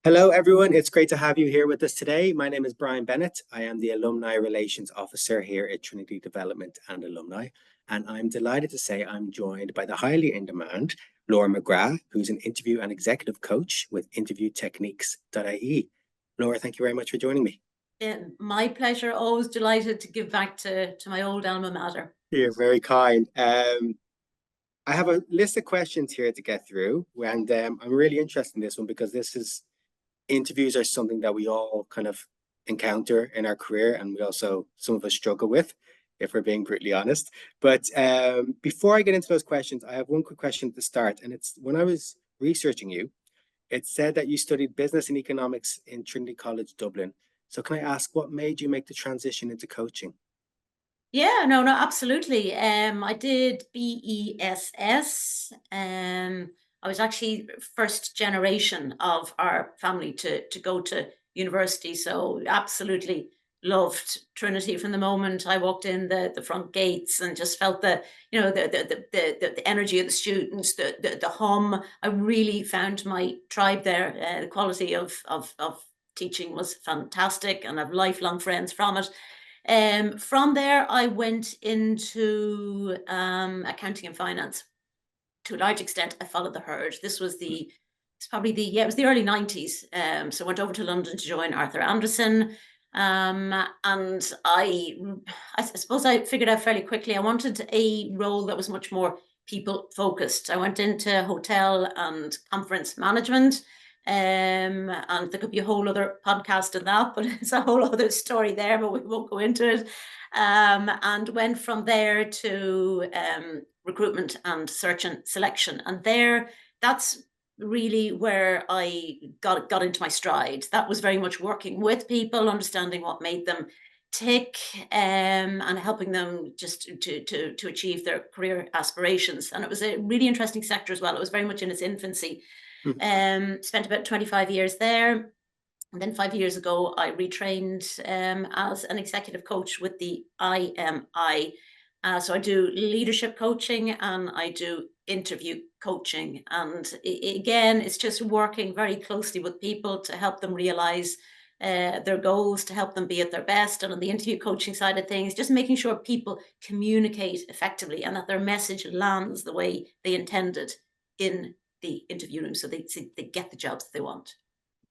Hello, everyone. It's great to have you here with us today. My name is Brian Bennett. I am the Alumni Relations Officer here at Trinity Development and Alumni. And I'm delighted to say I'm joined by the highly in demand Laura McGrath, who's an interview and executive coach with interviewtechniques.ie. Laura, thank you very much for joining me. My pleasure. Always delighted to give back to my old alma mater. You're very kind. I have a list of questions here to get through, and I'm really interested in this one because interviews are something that we all kind of encounter in our career, and we also, some of us struggle with, if we're being brutally honest. But before I get into those questions, I have one quick question to start. And it's when I was researching you, it said that you studied business and economics in Trinity College Dublin. So can I ask, what made you make the transition into coaching? Yeah, no, absolutely. I did BESS. I was actually first generation of our family to go to university, so absolutely loved Trinity from the moment I walked in the front gates and just felt the energy of the students, the hum. I really found my tribe there. The quality of teaching was fantastic, and I have lifelong friends from it. From there, I went into accounting and finance. To a large extent, I followed the herd. It was the early 90s. So I went over to London to join Arthur Andersen. And I suppose I figured out fairly quickly, I wanted a role that was much more people focused. I went into hotel and conference management. And there could be a whole other podcast on that, but it's a whole other story there, but we won't go into it. And went from there to recruitment and search and selection. And that's really where I got into my stride. That was very much working with people, understanding what made them tick, and helping them just to achieve their career aspirations. And it was a really interesting sector as well. It was very much in its infancy. Spent about 25 years there. And then 5 years ago, I retrained as an executive coach with the IMI. So I do leadership coaching and I do interview coaching. And again, it's just working very closely with people to help them realize their goals, to help them be at their best. And on the interview coaching side of things, just making sure people communicate effectively and that their message lands the way they intended in the interview room, so they get the jobs that they want.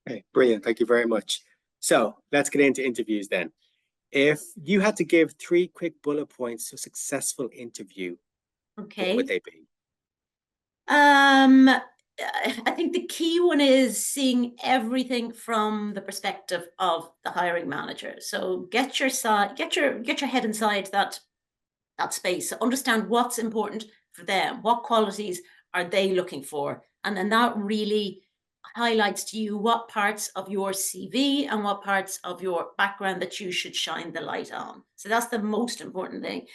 Okay, brilliant. Thank you very much. So let's get into interviews then. If you had to give 3 quick bullet points to a successful interview, what would they be? I think the key one is seeing everything from the perspective of the hiring manager. So get your head inside that space. Understand what's important for them. What qualities are they looking for? And then that really highlights to you what parts of your CV and what parts of your background that you should shine the light on. So that's the most important thing.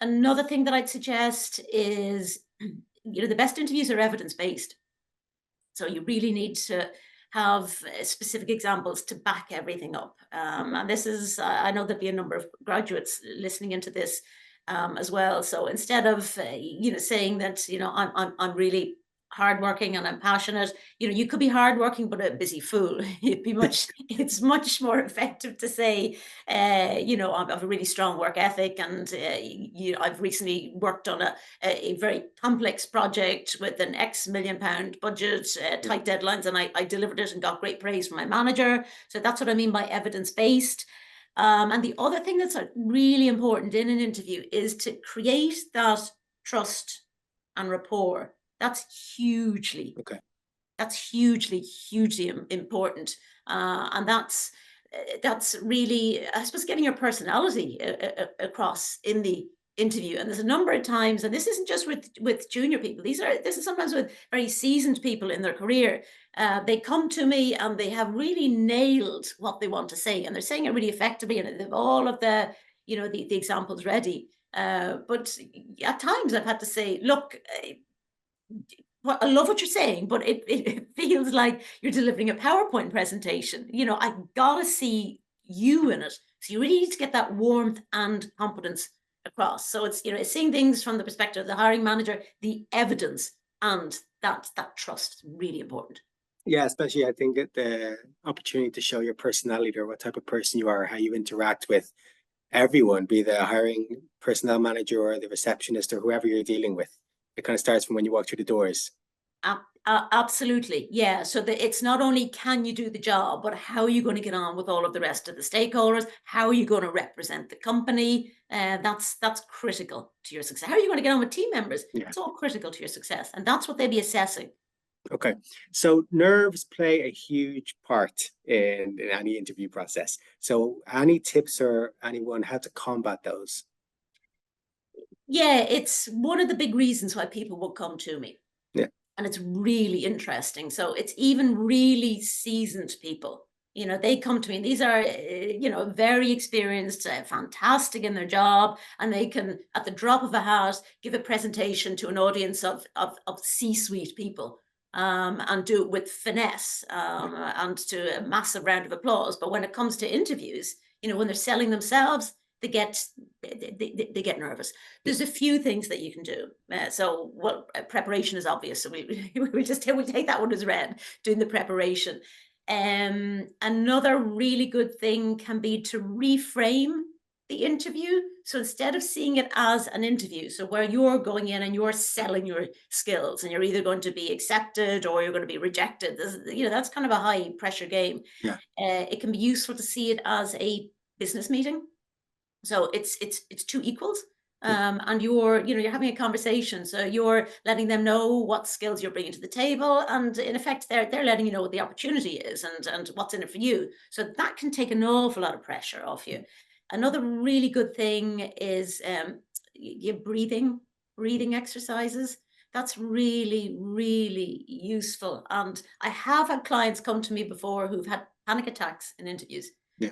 Another thing that I'd suggest is, the best interviews are evidence-based. So you really need to have specific examples to back everything up. And this is, I know there'll be a number of graduates listening into this as well. So instead of, saying that, I'm really hardworking and I'm passionate, you could be hardworking but a busy fool. It's much more effective to say, I have a really strong work ethic, and I've recently worked on a very complex project with an X £1 million budget, tight deadlines, and I delivered it and got great praise from my manager. So that's what I mean by evidence-based. And the other thing that's really important in an interview is to create that trust and rapport. That's hugely important. And that's really, I suppose, getting your personality across in the interview. And there's a number of times, and this isn't just with junior people, this is sometimes with very seasoned people in their career. They come to me and they have really nailed what they want to say, and they're saying it really effectively, and they have all of the examples ready. But at times I've had to say, look, well, I love what you're saying, but it feels like you're delivering a PowerPoint presentation. I gotta see you in it. So you really need to get that warmth and competence across. So it's, seeing things from the perspective of the hiring manager, the evidence, and that trust is really important. Yeah, especially I think that the opportunity to show your personality or what type of person you are, how you interact with everyone, be the hiring personnel manager or the receptionist or whoever you're dealing with. It kind of starts from when you walk through the doors. Absolutely, yeah. So it's not only can you do the job, but how are you going to get on with all of the rest of the stakeholders? How are you going to represent the company? That's critical to your success. How are you going to get on with team members? Yeah. It's all critical to your success, and that's what they'll be assessing. Okay. So nerves play a huge part in any interview process. So any tips or anyone how to combat those? Yeah, it's one of the big reasons why people will come to me. Yeah. And it's really interesting. So it's even really seasoned people. You know, they come to me, and these are, very experienced, fantastic in their job, and they can, at the drop of a hat, give a presentation to an audience of C-suite people, and do it with finesse, and to a massive round of applause. But when it comes to interviews, when they're selling themselves, they get they get nervous. There's a few things that you can do. Preparation is obvious, so we'll take that one as read. Doing the preparation. Another really good thing can be to reframe the interview. So instead of seeing it as an interview, so where you're going in and you're selling your skills, and you're either going to be accepted or you're going to be rejected. That's kind of a high pressure game. Yeah. It can be useful to see it as a business meeting. So it's two equals. And you're having a conversation, so you're letting them know what skills you're bringing to the table, and in effect they're letting you know what the opportunity is and what's in it for you. So that can take an awful lot of pressure off you. Another really good thing is your breathing exercises. That's really, really useful. And I have had clients come to me before who've had panic attacks in interviews. Yeah.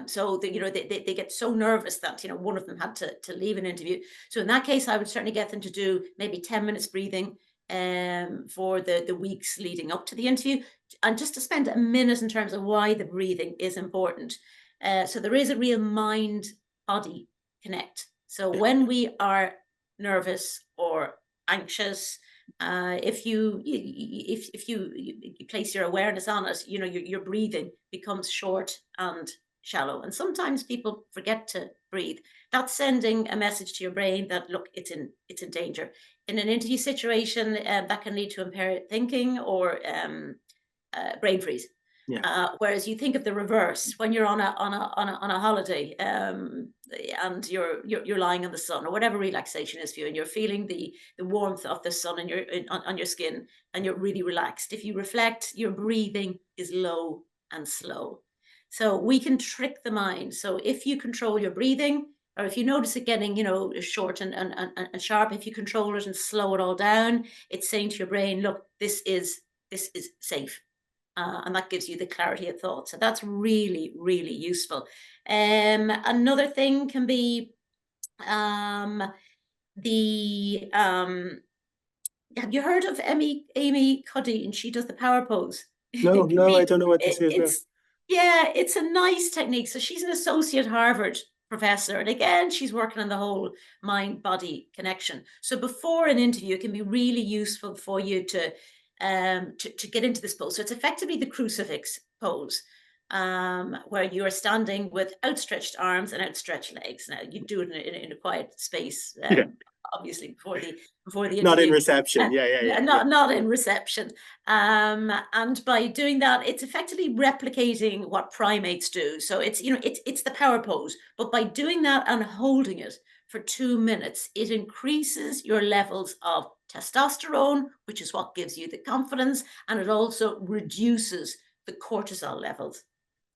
So they get so nervous that one of them had to leave an interview. So in that case, I would certainly get them to do maybe 10 minutes breathing for the weeks leading up to the interview, and just to spend a minute in terms of why the breathing is important. So there is a real mind-body connect. So when we are nervous or anxious, if you place your awareness on it, your breathing becomes short and shallow. And sometimes people forget to breathe. That's sending a message to your brain that, look, it's in danger. In an interview situation, that can lead to impaired thinking or brain freeze. Yeah. Whereas you think of the reverse when you're on a holiday, and you're lying in the sun, or whatever relaxation is for you, and you're feeling the warmth of the sun on your skin, and you're really relaxed. If you reflect, your breathing is low and slow. So we can trick the mind. So if you control your breathing, or if you notice it getting, short and sharp, if you control it and slow it all down, it's saying to your brain, look, this is safe. And that gives you the clarity of thought. So that's really, really useful. Another thing can be the have you heard of Amy Cuddy? And she does the power pose. No, It can no, I be don't know what this is now. it's a nice technique. So she's an associate Harvard professor, and again, she's working on the whole mind-body connection. So before an interview, it can be really useful for you to get into this pose. So it's effectively the crucifix pose, where you are standing with outstretched arms and outstretched legs. Now you do it in a quiet space, Yeah. obviously before the Not in interview. reception. Yeah. Not in reception. And by doing that, it's effectively replicating what primates do. So it's the power pose, but by doing that and holding it for 2 minutes, it increases your levels of testosterone, which is what gives you the confidence, and it also reduces the cortisol levels.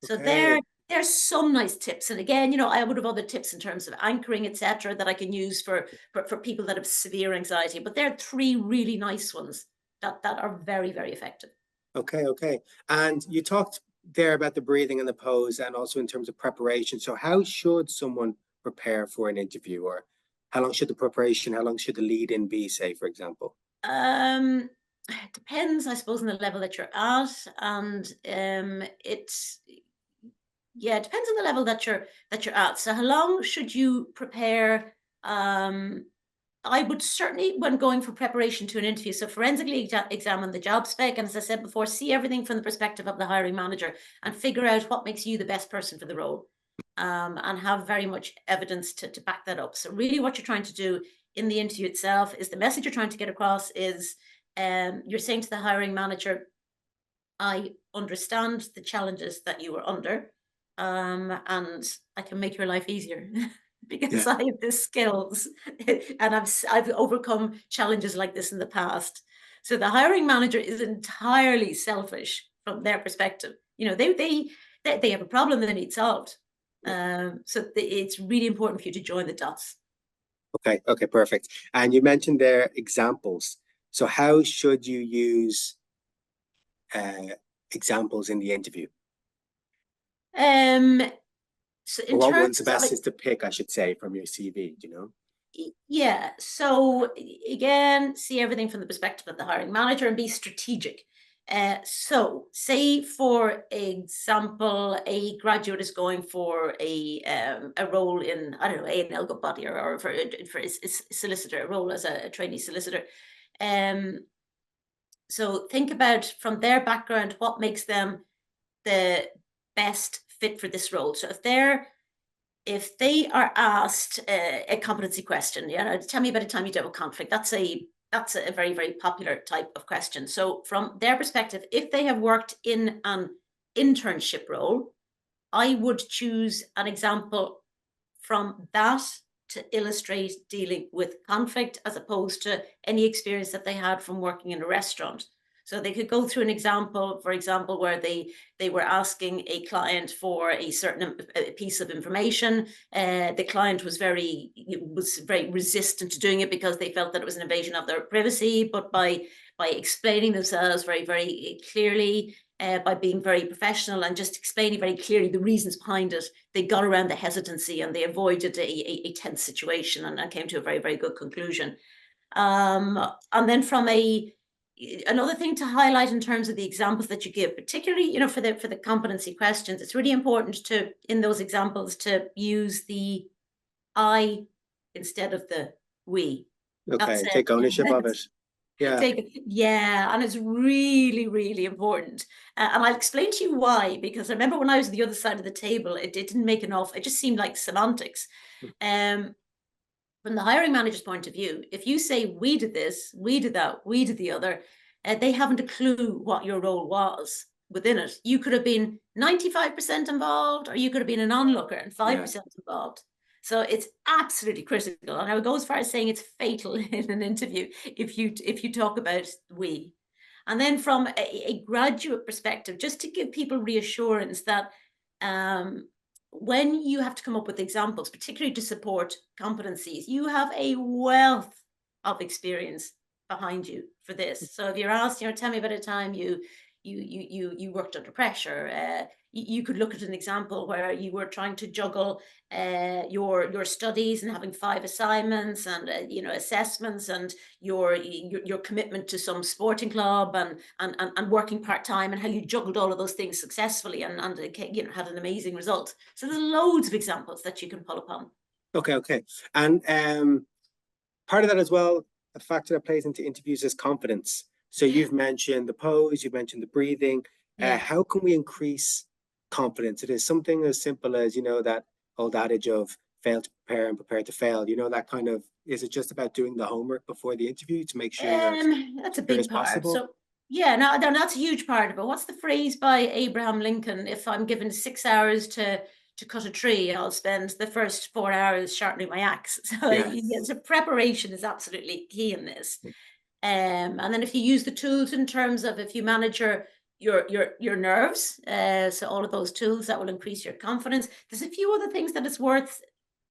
So Okay. there's some nice tips. And again, I would have other tips in terms of anchoring, etc., that I can use for people that have severe anxiety. But there are 3 really nice ones that are very, very effective. Okay. And you talked there about the breathing and the pose and also in terms of preparation. So how should someone prepare for an interview, or how long should the lead in be, say, for example? It depends, I suppose, on the level that you're at. And it depends on the level that you're at. So how long should you prepare I would certainly, when going for preparation to an interview, so forensically examine the job spec, and as I said before, see everything from the perspective of the hiring manager and figure out what makes you the best person for the role, and have very much evidence to back that up. So really what you're trying to do in the interview itself is the message you're trying to get across is, you're saying to the hiring manager, I understand the challenges that you are under, and I can make your life easier because Yeah. I have the skills and I've overcome challenges like this in the past. So the hiring manager is entirely selfish from their perspective. You know, they have a problem that needs solved. So it's really important for you to join the dots. Okay. Okay. Perfect. And you mentioned there examples. So how should you use examples in the interview? Um, so Or in what terms one's the of best is to pick, I should say, from your CV, you know? Yeah. So again, see everything from the perspective of the hiring manager and be strategic. So say for example, a graduate is going for a role in, I don't know, an Elgo body, or for a solicitor, a role as a trainee solicitor. So think about from their background, what makes them the best fit for this role. So if they are asked a competency question, you know, tell me about a time you dealt with conflict. That's a very, very popular type of question. So from their perspective, if they have worked in an internship role, I would choose an example from that to illustrate dealing with conflict, as opposed to any experience that they had from working in a restaurant. So they could go through an example, for example, where they were asking a client for a certain piece of information. The client was very resistant to doing it because they felt that it was an invasion of their privacy. But by explaining themselves very, very clearly, by being very professional and just explaining very clearly the reasons behind it, they got around the hesitancy and they avoided a tense situation, and came to a very, very good conclusion. And then from another thing to highlight in terms of the examples that you give, particularly, you know, for the competency questions, it's really important to, in those examples, to use the I instead of the we. That's Okay. it. Take ownership of it. Yeah. Yeah, and it's really, really important. And I'll explain to you why, because I remember when I was on the other side of the table, it didn't make enough. It just seemed like semantics. Um, from the hiring manager's point of view, if you say we did this, we did that, we did the other, they haven't a clue what your role was within it. You could have been 95% involved, or you could have been an onlooker and 5% involved. So it's absolutely critical. And I would go as far as saying it's fatal in an interview if you talk about we. And then from a graduate perspective, just to give people reassurance that when you have to come up with examples, particularly to support competencies, you have a wealth of experience behind you for this. So if you're asked, you know, tell me about a time you worked under pressure. You could look at an example where you were trying to juggle your studies and having 5 assignments and you know, assessments, and your commitment to some sporting club, and working part-time, and how you juggled all of those things successfully, and you know, had an amazing result. So there's loads of examples that you can pull upon. Okay. Okay. And part of that as well, a factor that plays into interviews is confidence. So you've mentioned the pose, you've mentioned the breathing. Yeah. How can we increase confidence? It is something as simple as, you know, that old adage of fail to prepare and prepare to fail. You know, that kind of, is it just about doing the homework before the interview to make sure you're as That's a prepared as big part. possible? So yeah, no, that's a huge part of it. What's the phrase by Abraham Lincoln? If I'm given 6 hours to cut a tree, I'll spend the first 4 hours sharpening my axe. So, Yeah. yeah, so preparation is absolutely key in this. And then if you use the tools in terms of, if you manage your nerves, so all of those tools that will increase your confidence. There's a few other things that it's worth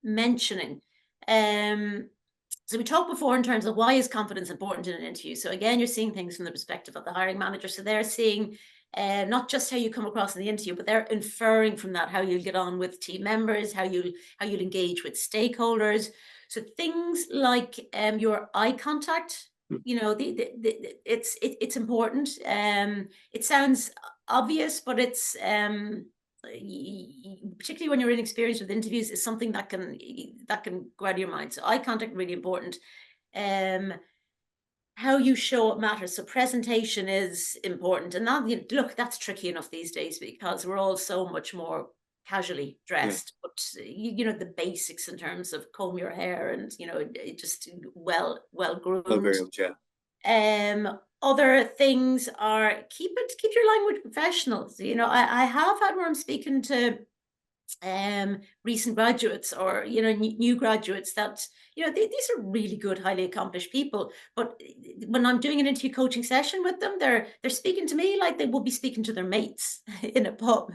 mentioning. So we talked before in terms of why is confidence important in an interview. So again, you're seeing things from the perspective of the hiring manager. So they're seeing not just how you come across in the interview, but they're inferring from that how you'll get on with team members, how you'll engage with stakeholders. So things like your eye contact, you know, it's important. It sounds obvious, but it's particularly when you're inexperienced with interviews, is something that can go out of your mind. So eye contact, really important. How you show up matters. So presentation is important, and that, look, that's tricky enough these days because we're all so much more casually Yeah. dressed. But the basics in terms of comb your hair and just well groomed. Over, yeah. Other things are keep your language professional. I have had where I'm speaking to recent graduates or new graduates that these are really good, highly accomplished people, but when I'm doing an interview coaching session with them, they're speaking to me like they would be speaking to their mates in a pub,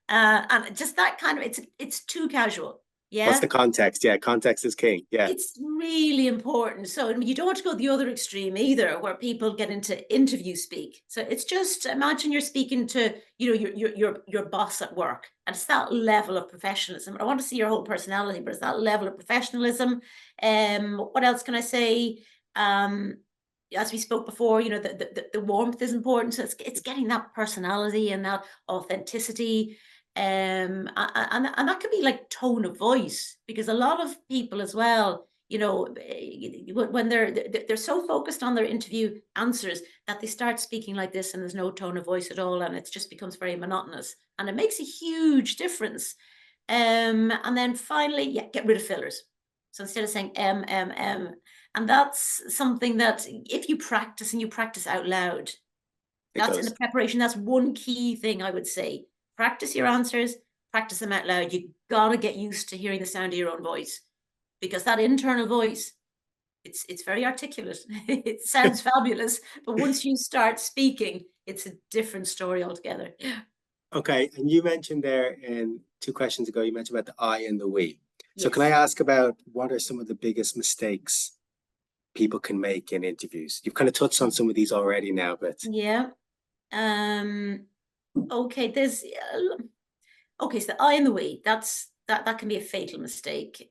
and just that kind of, it's too casual. What's Yeah, the context? Yeah, context is king. Yeah. it's really important. So you don't want to go the other extreme either, where people get into interview speak. So it's just, imagine you're speaking to, your boss at work, and it's that level of professionalism. I want to see your whole personality, but it's that level of professionalism. What else can I say? As we spoke before, the warmth is important. So it's getting that personality and that authenticity. And that could be like tone of voice, because a lot of people as well, when they're so focused on their interview answers that they start speaking like this, and there's no tone of voice at all, and it just becomes very monotonous, and it makes a huge difference. And then finally, yeah, get rid of fillers. So instead of saying and that's something that if you practice, and you practice out loud, It that's in the goes. preparation. That's one key thing I would say. Practice your answers, practice them out loud. You gotta get used to hearing the sound of your own voice, because that internal voice, it's very articulate. It sounds fabulous, but once you start speaking, it's a different story altogether. Okay, and you mentioned there in 2 questions ago, you mentioned about the I and the we. So can I Yes. ask about what are some of the biggest mistakes people can make in interviews? You've kind of touched on some of these already now, but Yeah. Okay. Okay. So the I and the we. That can be a fatal mistake.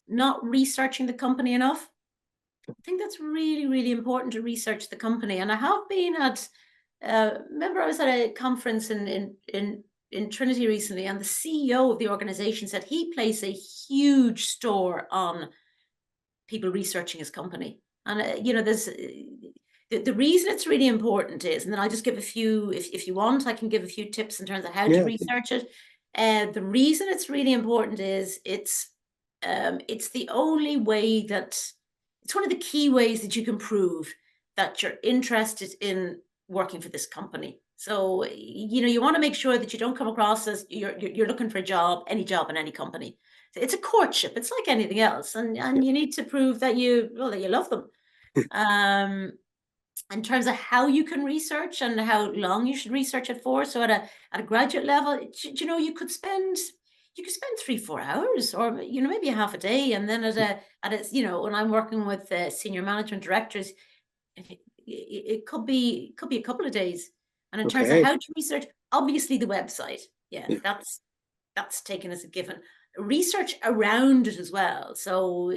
Not researching the company enough. I think that's really, really important to research the company. And I have been at, remember I was at a conference in Trinity recently, and the CEO of the organization said he places a huge store on people researching his company. And, there's, the reason it's really important is, and then I'll just give a few, if you want, I can give a few tips in terms of how to yeah, research it. The reason it's really important is it's the only way that, it's one of the key ways that you can prove that you're interested in working for this company. So, you want to make sure that you don't come across as you're looking for a job, any job in any company. It's a courtship. It's like anything else, and you need to prove that you love them. Um, in terms of how you can research and how long you should research it for. So at a graduate level, you could spend 3-4 hours, or maybe a half a day, and then when I'm working with senior management directors, it could be a couple of days. And in terms of okay. how to research, obviously the website, yeah, Yeah, that's taken as a given. Research around it as well. So,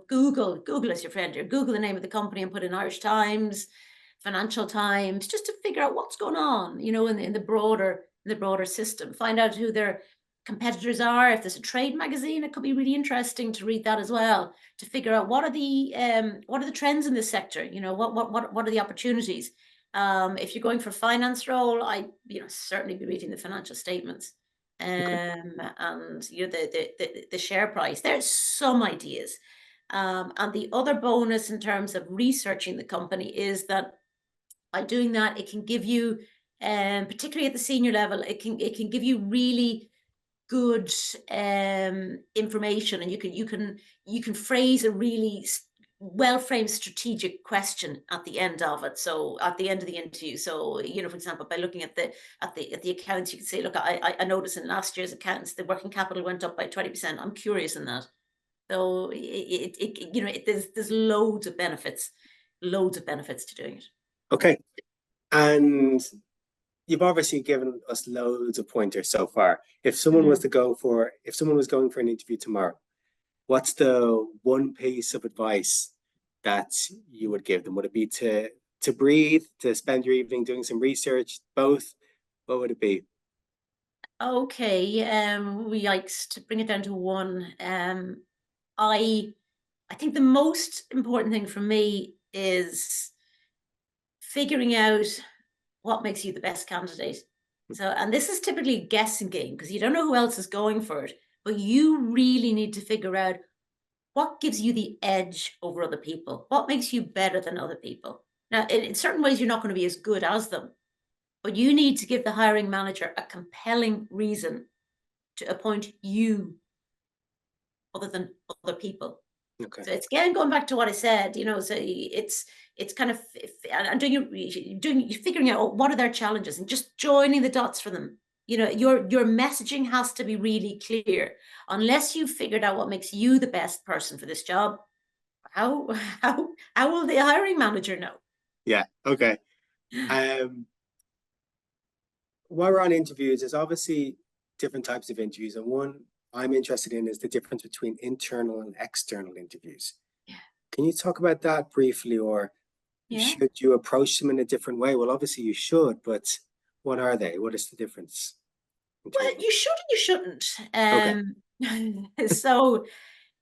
Google is your friend here. Google the name of the company and put in Irish Times, Financial Times, just to figure out what's going on, in the broader system. Find out who their competitors are. If there's a trade magazine, it could be really interesting to read that as well, to figure out what are the trends in this sector. What are the opportunities. If you're going for a finance role, I certainly be reading the financial statements, okay. and the share price. There's some ideas. And the other bonus in terms of researching the company is that by doing that, it can give you, particularly at the senior level, it can give you really good information, and you can phrase a really well framed strategic question at the end of it. So at the end of the interview, so for example, by looking at the accounts, you can say, look, I noticed in last year's accounts the working capital went up by 20%. I'm curious in that. So there's loads of benefits to doing it. Okay. And you've obviously given us loads of pointers so far. If someone was Mhm. to go for, if someone was going for an interview tomorrow, what's the one piece of advice that you would give them? Would it be to breathe, to spend your evening doing some research, both? What would it be? Okay, yikes, to bring it down to one. I I think the most important thing for me is figuring out what makes you the best candidate. So, and this is typically a guessing game because you don't know who else is going for it, but you really need to figure out what gives you the edge over other people? What makes you better than other people? Now, in certain ways, you're not going to be as good as them, but you need to give the hiring manager a compelling reason to appoint you other than other people. Okay. So it's again going back to what I said, so it's kind of and doing figuring out, what are their challenges and just joining the dots for them. Your messaging has to be really clear. Unless you've figured out what makes you the best person for this job, how how will the hiring manager know? Yeah. Okay. While we're on interviews, there's obviously different types of interviews, and one I'm interested in is the difference between internal and external interviews. Yeah. Can you talk about that briefly, or Yeah. should you approach them in a different way? Well, obviously you should, but what are they? What is the difference? Well, you should and you shouldn't. Okay. So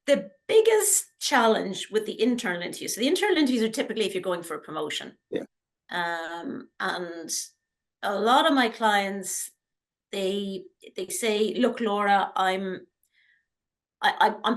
the biggest challenge with the internal interviews, so the internal interviews are typically if you're going for a promotion. Yeah. And a lot of my clients, they say, look, Laura, I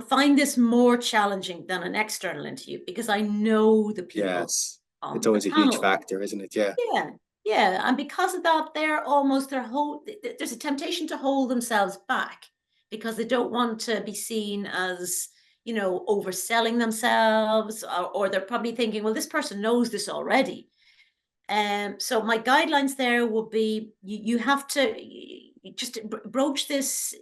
find this more challenging than an external interview because I know the people Yes. It's on the always a huge panel. factor, isn't it? Yeah. Yeah, yeah. And because of that, there's a temptation to hold themselves back because they don't want to be seen as, overselling themselves, or they're probably thinking, well, this person knows this already. So my guidelines there will be, you have to just broach this,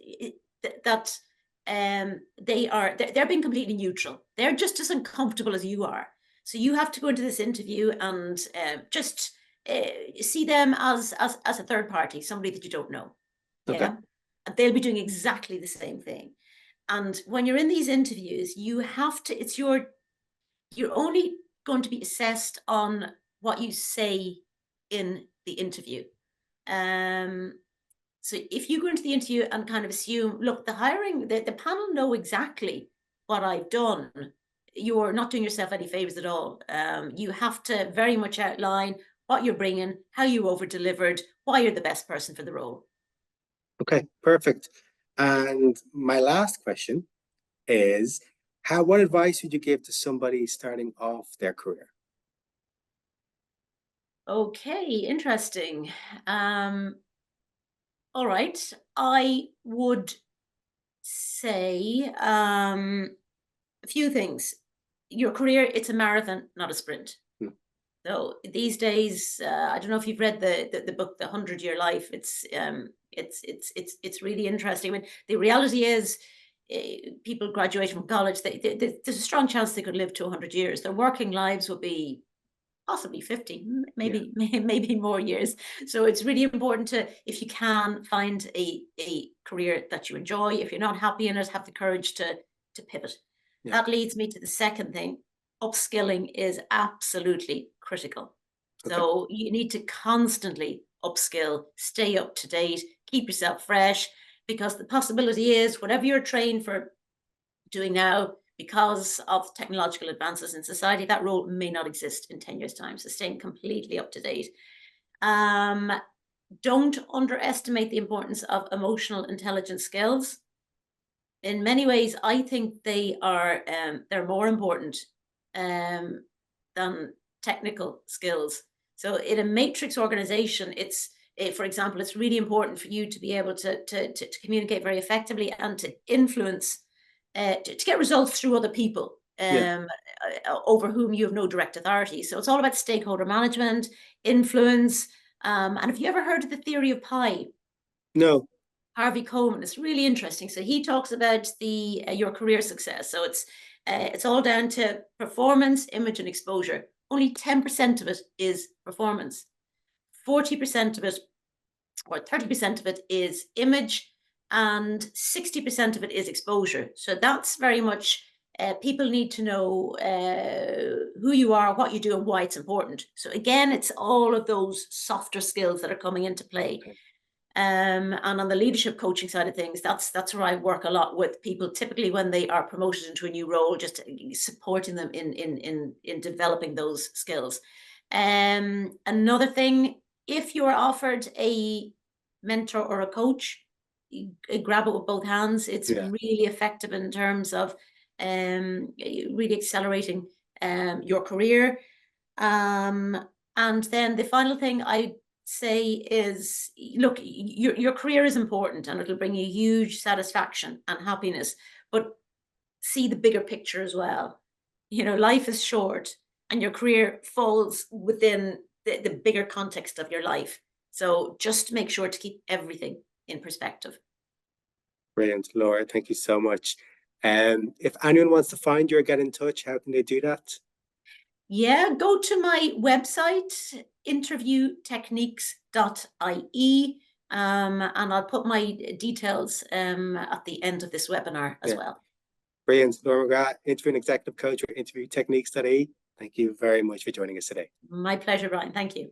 that they're being completely neutral. They're just as uncomfortable as you are. So you have to go into this interview and just see them as a third party, somebody that you don't know. Okay. Yeah, and they'll be doing exactly the same thing. And when you're in these interviews, you have to. You're only going to be assessed on what you say in the interview. So if you go into the interview and kind of assume, look, the panel know exactly what I've done, you're not doing yourself any favors at all. You have to very much outline what you're bringing, how you over delivered, why you're the best person for the role. Okay, perfect. And my last question is, what advice would you give to somebody starting off their career? Okay, interesting. All right. I would say a few things. Your career, it's a marathon, not a sprint. Hmm. So these days, I don't know if you've read the book, The 100-Year Life. It's really interesting. I mean, the reality is, people graduating from college, there's a strong chance they could live to 100 years. Their working lives will be possibly 50, maybe maybe more years. So it's really important to, if you can, find a career that you enjoy. If you're not happy in it, have the courage to pivot. Yeah. That leads me to the second thing. Upskilling is absolutely critical. Okay. So you need to constantly upskill, stay up to date, keep yourself fresh, because the possibility is whatever you're trained for doing now, because of technological advances in society, that role may not exist in 10 years' time. So staying completely up to date. Don't underestimate the importance of emotional intelligence skills. In many ways, I think they're more important than technical skills. So in a matrix organization, for example, it's really important for you to be able to communicate very effectively and to influence, to get results through other people over whom you have no direct authority. So it's all about stakeholder management, influence. And have you ever heard of the theory of pi? No. Harvey Coleman. It's really interesting. So he talks about your career success. So it's all down to performance, image, and exposure. Only 10% of it is performance. 40% of it, or 30% of it, is image, and 60% of it is exposure. So that's very much, people need to know who you are, what you do, and why it's important. So again, it's all of those softer skills that are coming into play. Okay. And on the leadership coaching side of things, that's where I work a lot with people, typically when they are promoted into a new role, just supporting them in developing those skills. Another thing, if you're offered a mentor or a coach, grab it with both hands. It's really effective in terms of really accelerating your career. And then the final thing I say is, look, your career is important and it'll bring you huge satisfaction and happiness, but see the bigger picture as well. You know, life is short and your career falls within the bigger context of your life. So just make sure to keep everything in perspective. Brilliant, Laura. Thank you so much. If anyone wants to find you or get in touch, how can they do that? Yeah, go to my website, interviewtechniques.ie, and I'll put my details at the end of this webinar as well. Brilliant. Laura McGrath, interviewing executive coach with interviewtechniques.ie. Thank you very much for joining us today. My pleasure, Ryan. Thank you.